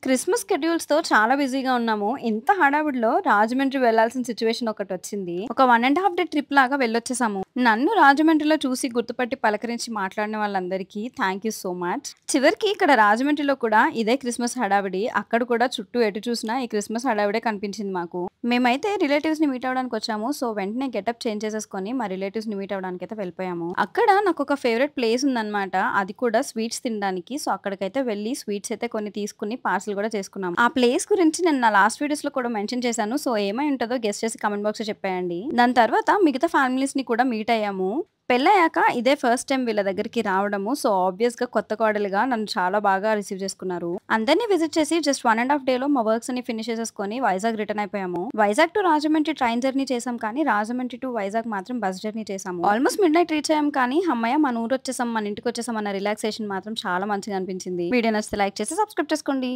Christmas షెడ్యూల్స్‌తో చాలా బిజీగా ఉన్నాము. ఇంత హడావిడిలో రాజమండ్రి వెళ్ళాల్సిన సిట్యుయేషన్ ఒకటొచ్చింది. ఒక 1 ½ డే ట్రిప్ లాగా వెళ్ళొచ్చేసాము. నన్ను రాజమండ్రిలో చూసి గుర్తుపట్టి పలకరించి మాట్లాడిన వాళ్ళందరికీ థాంక్ యూ సో మచ్. చివరికి ఇక్కడ రాజమండ్రిలో కూడా ఇదే క్రిస్మస్ హడావిడి. అక్కడ కూడా చుట్టూ ఎటు చూసినా ఈ క్రిస్మస్ హడావిడే కనిపించింది మాకు. మేమైతే రిలేటివ్స్‌ని మీట్ అవ్వడానికొచ్చాము. సో, వెంటనే గెటప్ చేంజ్ చేసేసుకొని మా రిలేటివ్స్‌ని మీట్ అవ్వడానికైతే వెళ్ళిపోయాము. అక్కడ నాకొక ఫేవరెట్ ప్లేస్ ఉందనమాట. అది కూడా స్వీట్స్ తినడానికి. సో, అక్కడికైతే వెళ్ళి స్వీట్స్ అయితే కొన్ని తీసుకొని పార్సెల్ కూడా చేసుకున్నాం. ఆ ప్లేస్ గురించి నేను నా లాస్ట్ వీడియోస్‌లో కూడా మెన్షన్ చేశాను. సో, ఏమై ఉంటదో గెస్ చేసి కామెంట్ బాక్స్‌లో చెప్పేయండి. దాని తర్వాత మిగతా ఫ్యామిలీస్‌ని కూడా మీట్ అయ్యాము. పెళ్ళయ్యాక ఇదే ఫస్ట్ టైమ్ వీళ్ళ దగ్గరికి రావడము. సో, ఆబ్వియస్‌గా కొత్త కోడలుగా నన్ను చాలా బాగా రిసీవ్ చేసుకున్నారు. అందరిని విజిట్ చేసి జస్ట్ 1 ½ డేలో మా వర్క్స్ అన్ని ఫినిష్ చేసేసుకొని వైజాగ్ రిటర్న్ అయిపోయాము. Vizag to Rajahmundry train journey చేసాం కానీ రాజమండ్రి టు వైజాగ్ మాత్రం బస్ జర్నీ చేసాము. ఆల్మోస్ట్ మిడ్‌నైట్ రీచ్ అయ్యాం కానీ హమ్మయ్య మన ఊరొచ్చేసాం, మన ఇంటికొచ్చేసాం అన్న రిలాక్సేషన్ మాత్రం చాలా మంచిగా అనిపించింది. వీడియో నచ్చితే లైక్ చేసి సబ్స్క్రైబ్ చేసుకోండి.